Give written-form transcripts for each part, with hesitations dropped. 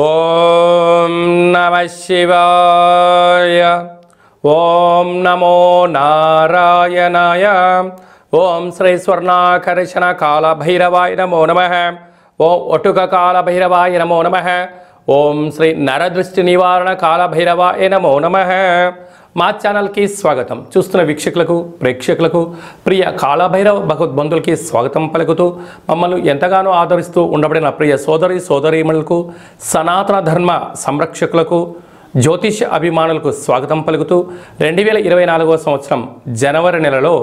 ఓం నమః శివాయ. ఓం నమో నారాయణాయ. ఓం శ్రీ స్వర్ణాకర్షణ కాల భైరవాయ నమో నమః. ఓం ఒటుక కాల భైరవాయ నమో నమః. ఓం శ్రీ నరదృష్టి నివారణ కాల భైరవాయ నమో నమః. మా ఛానల్కి స్వాగతం. చూస్తున్న వీక్షకులకు ప్రేక్షకులకు ప్రియ కాళభైరవ భగవద్బంధులకి స్వాగతం పలుకుతూ మమ్మల్ని ఎంతగానో ఆదరిస్తూ ఉండబడిన ప్రియ సోదరీమణులకు సనాతన ధర్మ సంరక్షకులకు జ్యోతిష అభిమానులకు స్వాగతం పలుకుతూ 2024వ సంవత్సరం జనవరి నెలలో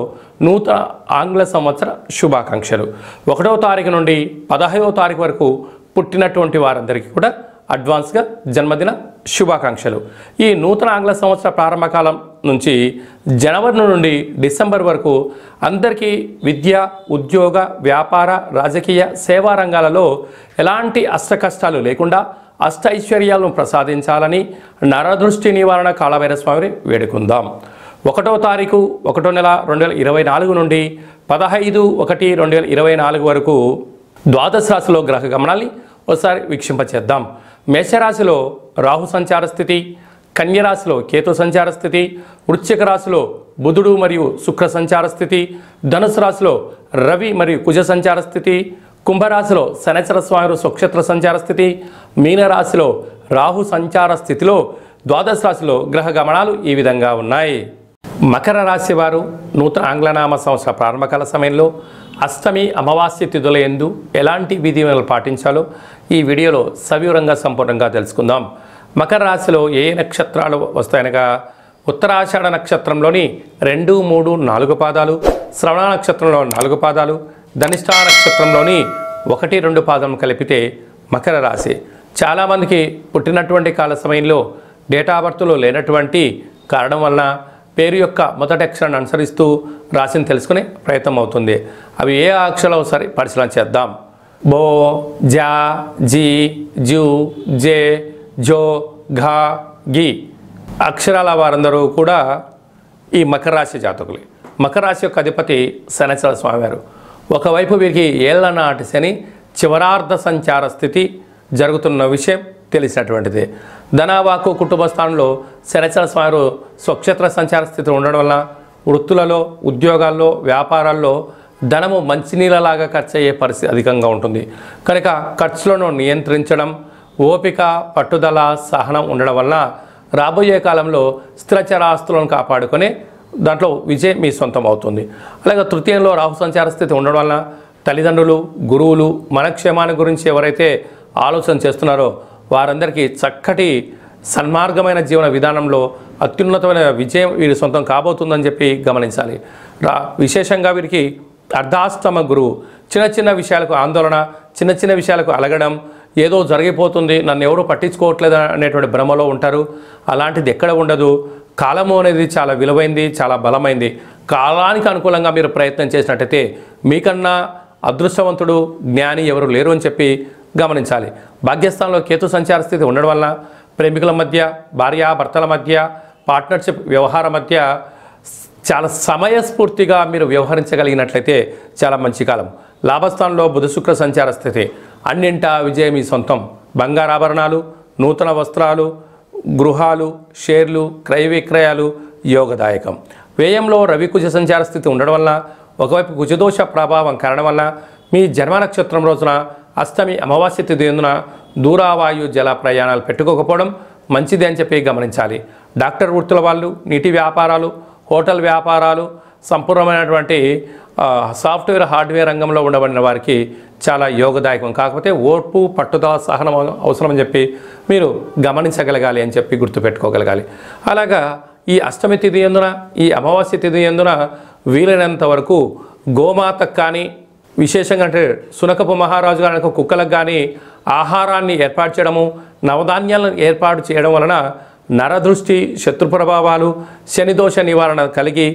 నూతన ఆంగ్ల సంవత్సర శుభాకాంక్షలు. 1వ తారీఖు నుండి 15వ తారీఖు వరకు పుట్టినటువంటి వారందరికీ కూడా అడ్వాన్స్గా జన్మదిన శుభాకాంక్షలు. ఈ నూతన ఆంగ్ల సంవత్సర ప్రారంభకాలం నుంచి జనవరి నుండి డిసెంబర్ వరకు అందరికీ విద్య, ఉద్యోగ, వ్యాపార, రాజకీయ, సేవా రంగాలలో ఎలాంటి అష్టకష్టాలు లేకుండా అష్ట ఐశ్వర్యాలను ప్రసాదించాలని నరదృష్టి నివారణ కాళభైరవ స్వామిని వేడుకుందాం. 1వ తారీఖు 1వ నెల 2024 నుండి 15/1/2024 వరకు ద్వాదశ రాశిలో గ్రహ గమనాన్ని ఒకసారి వీక్షింపచేద్దాం. మేషరాశిలో రాహు సంచార స్థితి, కన్యరాశిలో కేతు సంచార స్థితి, వృశ్చిక రాశిలో బుధుడు మరియు శుక్ర సంచార స్థితి, ధనుసు రాశిలో రవి మరియు కుజ సంచార స్థితి, కుంభరాశిలో శనైశ్వర స్వామి స్వక్షేత్ర సంచార స్థితి, మీనరాశిలో రాహు సంచార స్థితిలో ద్వాదశ రాశిలో గ్రహ గమనాలు ఈ విధంగా ఉన్నాయి. మకర రాశి వారు నూతన ఆంగ్లనామ సంవత్సర ప్రారంభకాల సమయంలో అష్టమి అమావాస్య తిథుల యందు ఎలాంటి విధులను పాటించాలో ఈ వీడియోలో సవివరంగా సంపూర్ణంగా తెలుసుకుందాం. మకర రాశిలో ఏ నక్షత్రాలు వస్తాయనగా ఉత్తరాషాఢ నక్షత్రంలోని 2, 3, 4 పాదాలు, శ్రవణ నక్షత్రంలో 4 పాదాలు, ధనిష్ఠా నక్షత్రంలోని 1, 2 పాదం కలిపితే మకర రాశి. చాలామందికి పుట్టినటువంటి కాల సమయంలో డేటా బర్త్లో లేనటువంటి కారణం వలన పేరు యొక్క మొదటి అక్షరాన్ని అనుసరిస్తూ రాశిని తెలుసుకునే ప్రయత్నం అవుతుంది. అవి ఏ అక్షరాలు ఒకసారి పరిశీలన చేద్దాం. బో, జా, జీ, జూ, జే, జో, ఘా, గి అక్షరాల వారందరూ కూడా ఈ మకర రాశి జాతకులే. మకర రాశి యొక్క అధిపతి శనైశ్వర స్వామివారు. ఒకవైపు వీరికి ఏళ్ల నాటి శని చివరార్ధ సంచార స్థితి జరుగుతున్న విషయం తెలిసినటువంటిది. ధనవాకు కుటుంబ స్థానంలో శనైశ్వర స్వామి స్వక్షేత్ర సంచార స్థితి ఉండడం వల్ల వృత్తులలో, ఉద్యోగాల్లో, వ్యాపారాల్లో ధనము మంచినీళ్ళలాగా ఖర్చు అయ్యే పరిస్థితి అధికంగా ఉంటుంది. కనుక ఖర్చులను నియంత్రించడం, ఓపిక, పట్టుదల, సహనం ఉండడం వల్ల రాబోయే కాలంలో స్థిరచరాస్తులను కాపాడుకొని దాంట్లో విజయం మీ సొంతం అవుతుంది. అలాగే తృతీయంలో రాహు సంచార స్థితి ఉండడం వల్ల తల్లిదండ్రులు, గురువులు మన క్షేమాన్ని గురించి ఎవరైతే ఆలోచన చేస్తున్నారో వారందరికీ చక్కటి సన్మార్గమైన జీవన విధానంలో అత్యున్నతమైన విజయం వీరి సొంతం కాబోతుందని చెప్పి గమనించాలి. విశేషంగా వీరికి అర్ధాష్టమ గురువు. చిన్న చిన్న విషయాలకు ఆందోళన, చిన్న చిన్న విషయాలకు అలగడం, ఏదో జరిగిపోతుంది, నన్ను ఎవరూ పట్టించుకోవట్లేదు అనేటువంటి భ్రమలో ఉంటారు. అలాంటిది ఎక్కడ ఉండదు. కాలము అనేది చాలా విలువైంది, చాలా బలమైంది. కాలానికి అనుకూలంగా మీరు ప్రయత్నం చేసినట్టయితే మీకన్నా అదృష్టవంతుడు, జ్ఞాని ఎవరు లేరు అని చెప్పి గమనించాలి. భాగ్యస్థానంలో కేతు సంచార స్థితి ఉండడం వల్ల ప్రేమికుల మధ్య, భార్యాభర్తల మధ్య, పార్ట్నర్షిప్ వ్యవహారం మధ్య చాలా సమయస్ఫూర్తిగా మీరు వ్యవహరించగలిగినట్లయితే చాలా మంచి కాలం. లాభస్థానంలో బుధ శుక్ర సంచార స్థితి. అన్నింటా విజయం మీ సొంతం. బంగారాభరణాలు, నూతన వస్త్రాలు, గృహాలు, షేర్లు, క్రయ విక్రయాలు యోగదాయకం. వ్యయంలో రవి కుజ సంచార స్థితి ఉండడం వల్ల ఒకవైపు కుజదోష ప్రభావం కారణం వల్ల మీ జన్మ నక్షత్రం రోజున అష్టమి అమావాస్య తిథి ఎందున దూరావాయు జల ప్రయాణాలు పెట్టుకోకపోవడం మంచిది అని చెప్పి గమనించాలి. డాక్టర్ వృత్తుల వాళ్ళు, నీటి వ్యాపారాలు, హోటల్ వ్యాపారాలు, సంపూర్ణమైనటువంటి సాఫ్ట్వేర్, హార్డ్వేర్ రంగంలో ఉండబడిన వారికి చాలా యోగదాయకం. కాకపోతే ఓర్పు, పట్టుదల, సహనం అవసరం అని చెప్పి మీరు గమనించగలగాలి అని చెప్పి గుర్తుపెట్టుకోగలగాలి. అలాగా ఈ అష్టమి తిథి ఎందున, ఈ అమావాస్య తిథి ఎందున వీలైనంత వరకు గోమాతకు కానీ, విశేషంగా అంటే సునకపు మహారాజు గారి కుక్కలకు కానీ ఆహారాన్ని ఏర్పాటు చేయడము, నవధాన్యాలను ఏర్పాటు చేయడం వలన నరదృష్టి, శత్రు ప్రభావాలు, శనిదోష నివారణ కలిగి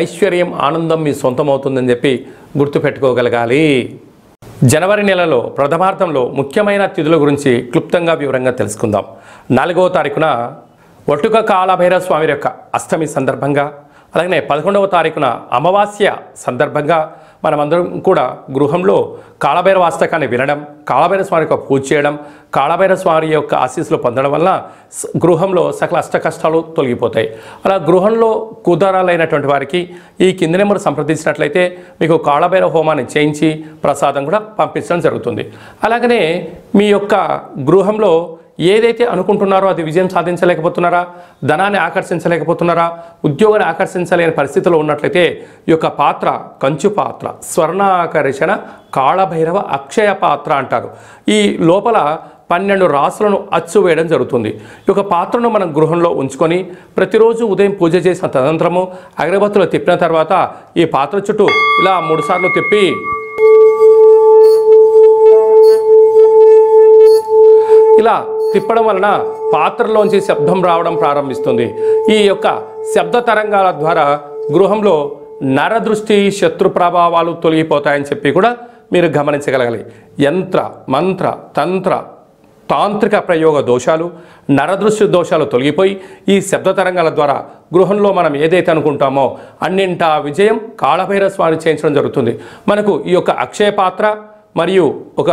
ఐశ్వర్యం, ఆనందం మీ సొంతమవుతుందని చెప్పి గుర్తుపెట్టుకోగలగాలి. జనవరి నెలలో ప్రథమార్థంలో ముఖ్యమైన తిథుల గురించి క్లుప్తంగా వివరంగా తెలుసుకుందాం. 4వ తారీఖున ఒటుక కాళభైరవ స్వామి యొక్క అష్టమి సందర్భంగా అలాగనే 11వ తారీఖున అమావాస్య సందర్భంగా మనమందరం కూడా గృహంలో కాళభైరవ అష్టకాన్ని వినడం, కాళభైరవ స్వామి యొక్క పూజ చేయడం, కాళభైరవ స్వామి యొక్క ఆశీస్సులు పొందడం వల్ల గృహంలో సకల అష్ట కష్టాలు తొలగిపోతాయి. అలా గృహంలో కుదరాలైనటువంటి వారికి ఈ కింది నెంబర్ సంప్రదించినట్లయితే మీకు కాళభైరవ హోమాన్ని చేయించి ప్రసాదం కూడా పంపించడం జరుగుతుంది. అలాగనే మీ యొక్క గృహంలో ఏదైతే అనుకుంటున్నారో అది విజయం సాధించలేకపోతున్నారా, ధనాన్ని ఆకర్షించలేకపోతున్నారా, ఉద్యోగాన్ని ఆకర్షించలేని పరిస్థితిలో ఉన్నట్లయితే ఈ యొక్క పాత్ర కంచు పాత్ర, స్వర్ణాకర్షణ కాళభైరవ అక్షయ పాత్ర అంటారు. ఈ లోపల 12 రాసులను అచ్చు వేయడం జరుగుతుంది. ఈ యొక్క పాత్రను మనం గృహంలో ఉంచుకొని ప్రతిరోజు ఉదయం పూజ చేసిన తదనంతరము అగరబత్తులు తిప్పిన తర్వాత ఈ పాత్ర చుట్టూ ఇలా 3 సార్లు తిప్పి ఇలా తిప్పడం వలన పాత్రలోంచి శబ్దం రావడం ప్రారంభిస్తుంది. ఈ యొక్క శబ్ద తరంగాల ద్వారా గృహంలో నరదృష్టి, శత్రు ప్రభావాలు తొలగిపోతాయని చెప్పి కూడా మీరు గమనించగలగాలి. యంత్ర, మంత్ర, తంత్ర, తాంత్రిక ప్రయోగ దోషాలు, నరదృష్టి దోషాలు తొలగిపోయి ఈ శబ్ద తరంగాల ద్వారా గృహంలో మనం ఏదైతే అనుకుంటామో అన్నింటా విజయం కాళభైరవ స్వామి చేయించడం జరుగుతుంది. మనకు ఈ యొక్క అక్షయ పాత్ర మరియు ఒక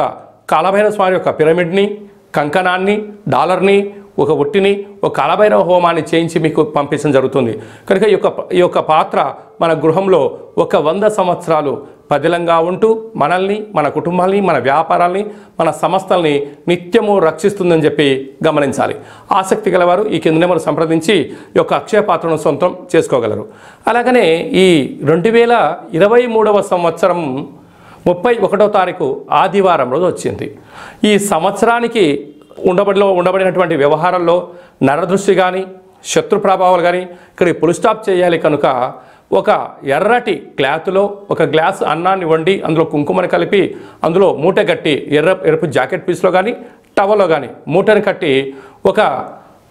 కాళభైరవ స్వామి యొక్క పిరమిడ్ని, కంకణాన్ని, డాలర్ని, ఒక ఒట్టిని, ఒక కాళభైరవ హోమాన్ని చేయించి మీకు పంపించడం జరుగుతుంది. కనుక ఈ యొక్క పాత్ర మన గృహంలో ఒక 100 సంవత్సరాలు పదిలంగా ఉంటూ మనల్ని, మన కుటుంబాల్ని, మన వ్యాపారాల్ని, మన సంస్థల్ని నిత్యము రక్షిస్తుందని చెప్పి గమనించాలి. ఆసక్తి గలవారు ఈ కింద నెంబర్ సంప్రదించి ఈ యొక్క అక్షయ పాత్రను సొంతం చేసుకోగలరు. అలాగనే ఈ 2023వ సంవత్సరం 31వ తారీఖు ఆదివారం రోజు వచ్చింది. ఈ సంవత్సరానికి ఉండబడినటువంటి వ్యవహారాల్లో నరదృష్టి కానీ, శత్రు ప్రభావాలు కానీ ఇక్కడ పుల్ స్టాప్ చేయాలి. కనుక ఒక ఎర్రటి క్లాత్లో ఒక గ్లాస్ అన్నాన్ని వండి అందులో కుంకుమని కలిపి అందులో మూట కట్టి ఎరుపు జాకెట్ పీస్లో కానీ టవల్లో కానీ మూటని కట్టి ఒక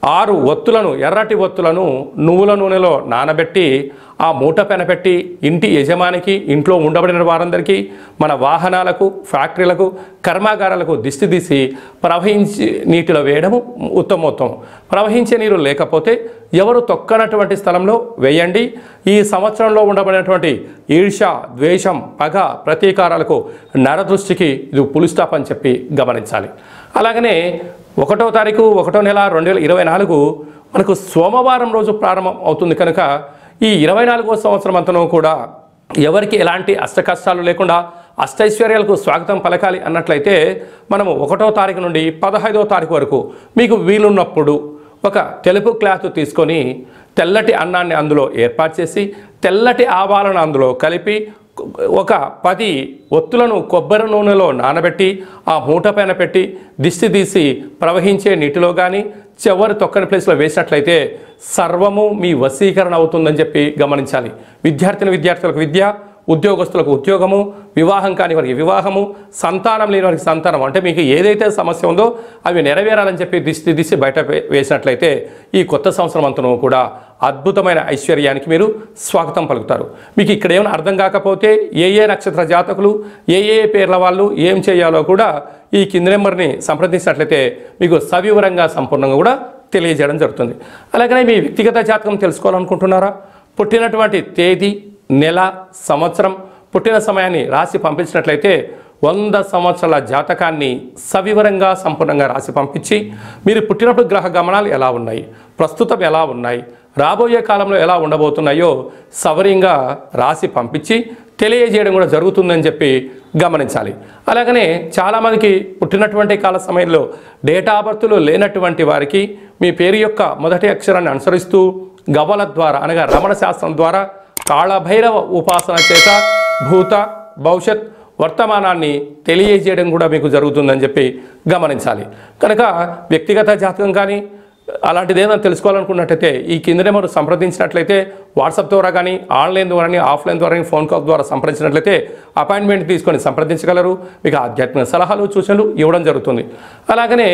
6 ఒత్తులను, ఎర్రటి ఒత్తులను నువ్వుల నూనెలో నానబెట్టి ఆ మూట పెనపెట్టి ఇంటి యజమానికి, ఇంట్లో ఉండబడిన వారందరికీ, మన వాహనాలకు, ఫ్యాక్టరీలకు, కర్మాగారాలకు దిష్టి తీసి ప్రవహించి నీటిలో వేయడము ఉత్తమోత్తమం. ప్రవహించే నీరు లేకపోతే ఎవరు తొక్కనటువంటి స్థలంలో వేయండి. ఈ సంవత్సరంలో ఉండబడినటువంటి ఈర్ష్య, ద్వేషం, పగ, ప్రతీకారాలకు, నరదృష్టికి ఇది పుల్ స్టాప్ అని చెప్పి గమనించాలి. అలాగనే 1వ తారీఖు 1వ నెల 2024 మనకు సోమవారం రోజు ప్రారంభం అవుతుంది. కనుక ఈ 24వ సంవత్సరం అంతనూ కూడా ఎవరికి ఎలాంటి అష్ట కష్టాలు లేకుండా అష్టైశ్వర్యాలకు స్వాగతం పలకాలి అన్నట్లయితే మనము 1వ తారీఖు నుండి 15వ తారీఖు వరకు మీకు వీలున్నప్పుడు ఒక తెలుపు క్లాత్ తీసుకొని తెల్లటి అన్నాన్ని అందులో ఏర్పాటు చేసి తెల్లటి ఆవాలను అందులో కలిపి ఒక 10 ఒత్తులను కొబ్బరి నూనెలో నానబెట్టి ఆ మూట పైన పెట్టి దిష్టి తీసి ప్రవహించే నీటిలో కానీ చివరి తొక్కని ప్లేస్లో వేసినట్లయితే సర్వము మీ వశీకరణ అవుతుందని చెప్పి గమనించాలి. విద్యార్థులకు విద్య, ఉద్యోగస్తులకు ఉద్యోగము, వివాహం కాని వారికి వివాహము, సంతానం లేని వారికి సంతానం, అంటే మీకు ఏదైతే సమస్య ఉందో అవి నెరవేరాలని చెప్పి దిశ బయట వేసినట్లయితే ఈ కొత్త సంవత్సరం అంతను కూడా అద్భుతమైన ఐశ్వర్యానికి మీరు స్వాగతం పలుకుతారు. మీకు ఇక్కడ ఏమైనా అర్థం కాకపోతే ఏ నక్షత్ర జాతకులు, ఏ పేర్ల వాళ్ళు ఏం చేయాలో కూడా ఈ కింది నెంబర్ని సంప్రదించినట్లయితే మీకు సవివరంగా సంపూర్ణంగా కూడా తెలియజేయడం జరుగుతుంది. అలాగనే మీ వ్యక్తిగత జాతకం తెలుసుకోవాలనుకుంటున్నారా? పుట్టినటువంటి తేదీ, నెల, సంవత్సరం, పుట్టిన సమయాన్ని రాసి పంపించినట్లయితే 100 సంవత్సరాల జాతకాన్ని సవివరంగా సంపూర్ణంగా రాసి పంపించి మీరు పుట్టినప్పుడు గ్రహ గమనాలు ఎలా ఉన్నాయి, ప్రస్తుతం ఎలా ఉన్నాయి, రాబోయే కాలంలో ఎలా ఉండబోతున్నాయో సవరంగా రాసి పంపించి తెలియజేయడం కూడా జరుగుతుందని చెప్పి గమనించాలి. అలాగనే చాలామందికి పుట్టినటువంటి కాల సమయంలో డేటా ఆఫ్ బర్త్లు లేనటువంటి వారికి మీ పేరు యొక్క మొదటి అక్షరాన్ని అనుసరిస్తూ గవ్వల ద్వారా అనగా రమణ శాస్త్రం ద్వారా కాళభైరవ ఉపాసన చేత భూత, భవిష్యత్, వర్తమానాన్ని తెలియజేయడం కూడా మీకు జరుగుతుందని చెప్పి గమనించాలి. కనుక వ్యక్తిగత జాతకం కానీ అలాంటిది ఏదైనా తెలుసుకోవాలనుకున్నట్టయితే ఈ కింద నెంబర్ సంప్రదించినట్లయితే వాట్సాప్ ద్వారా కానీ, ఆన్లైన్ ద్వారా కానీ, ఆఫ్లైన్ ద్వారా కానీ, ఫోన్ కాల్ ద్వారా సంప్రదించినట్లయితే అపాయింట్మెంట్ తీసుకొని సంప్రదించగలరు. మీకు ఆధ్యాత్మిక సలహాలు, సూచనలు ఇవ్వడం జరుగుతుంది. అలాగనే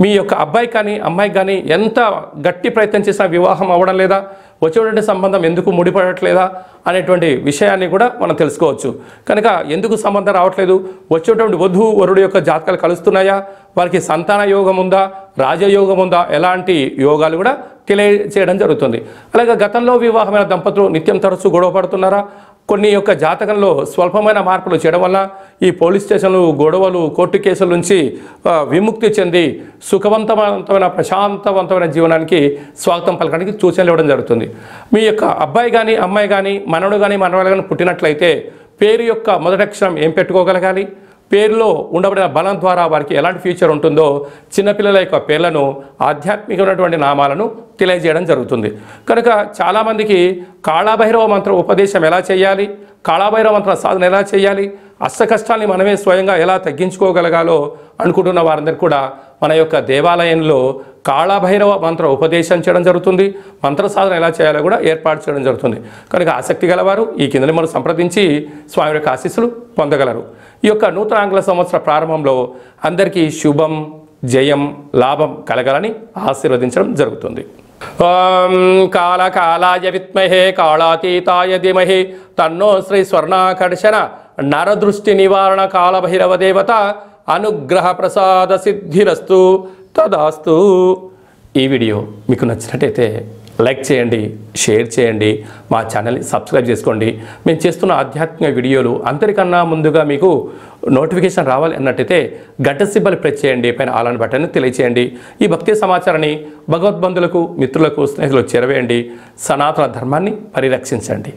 మీ యొక్క అబ్బాయి కానీ అమ్మాయికి కానీ ఎంత గట్టి ప్రయత్నం చేసినా వివాహం అవ్వడం లేదా, వచ్చేటువంటి సంబంధం ఎందుకు ముడిపడట్లేదా అనేటువంటి విషయాన్ని కూడా మనం తెలుసుకోవచ్చు. కనుక ఎందుకు సంబంధం రావట్లేదు, వచ్చేటువంటి వధువు వరుడు యొక్క జాతకాలు కలుస్తున్నాయా, వారికి సంతాన యోగం ఉందా, రాజయోగం ఉందా, ఎలాంటి యోగాలు కూడా తెలియజేయడం జరుగుతుంది. అలాగే గతంలో వివాహమైన దంపతులు నిత్యం తరచూ గొడవ పడుతున్నారా? కొన్ని యొక్క జాతకంలో స్వల్పమైన మార్పులు చేయడం వల్ల ఈ పోలీస్ స్టేషన్లు, గొడవలు, కోర్టు కేసుల నుంచి విముక్తి చెంది సుఖవంతమైన ప్రశాంతవంతమైన జీవనానికి స్వాగతం పలకడానికి సూచనలు ఇవ్వడం జరుగుతుంది. మీ యొక్క అబ్బాయి కానీ, అమ్మాయి కానీ, మనవడు కానీ, మనవడు కానీ పుట్టినట్లయితే పేరు యొక్క మొదటి అక్షరం ఏం పెట్టుకోగలగాలి, పేరులో ఉండబడిన బలం ద్వారా వారికి ఎలాంటి ఫ్యూచర్ ఉంటుందో చిన్నపిల్లల యొక్క పేర్లను, ఆధ్యాత్మికమైనటువంటి నామాలను తెలియజేయడం జరుగుతుంది. కనుక చాలామందికి కాళభైరవ మంత్ర ఉపదేశం ఎలా చేయాలి, కాళభైరవ మంత్ర సాధన ఎలా చేయాలి, అష్ట కష్టాన్ని మనమే స్వయంగా ఎలా తగ్గించుకోగలగాలో అనుకుంటున్న వారందరికీ కూడా మన యొక్క దేవాలయంలో కాళభైరవ మంత్ర ఉపదేశం చేయడం జరుగుతుంది. మంత్ర సాధన ఎలా చేయాలో కూడా ఏర్పాటు చేయడం జరుగుతుంది. కనుక ఆసక్తి గలవారు ఈ కింద మనం సంప్రదించి స్వామి యొక్క ఆశీస్సులు పొందగలరు. ఈ యొక్క నూతన ఆంగ్ల సంవత్సర ప్రారంభంలో అందరికీ శుభం, జయం, లాభం కలగాలని ఆశీర్వదించడం జరుగుతుంది. ఓం కాళకాలాయ విద్మహే కాళాతీతాయ ధీమహి తన్నో శ్రీ స్వర్ణాకర్షణ నరదృష్టి నివారణ కాళభైరవ దేవత అనుగ్రహ ప్రసాద సిద్ధిరస్తు తదాస్తు. ఈ వీడియో మీకు నచ్చినట్టయితే లైక్ చేయండి, షేర్ చేయండి, మా ఛానల్ని సబ్స్క్రైబ్ చేసుకోండి. మేము చేస్తున్న ఆధ్యాత్మిక వీడియోలు అందరికన్నా ముందుగా మీకు నోటిఫికేషన్ రావాలి అన్నట్టయితే గంట సింబల్ ప్రెస్ చేయండి, పైన ఆల్ అని బటన్ని తెలియచేయండి. ఈ భక్తి సమాచారాన్ని భగవద్బంధులకు, మిత్రులకు, స్నేహితులకు చేరవేయండి. సనాతన ధర్మాన్ని పరిరక్షించండి.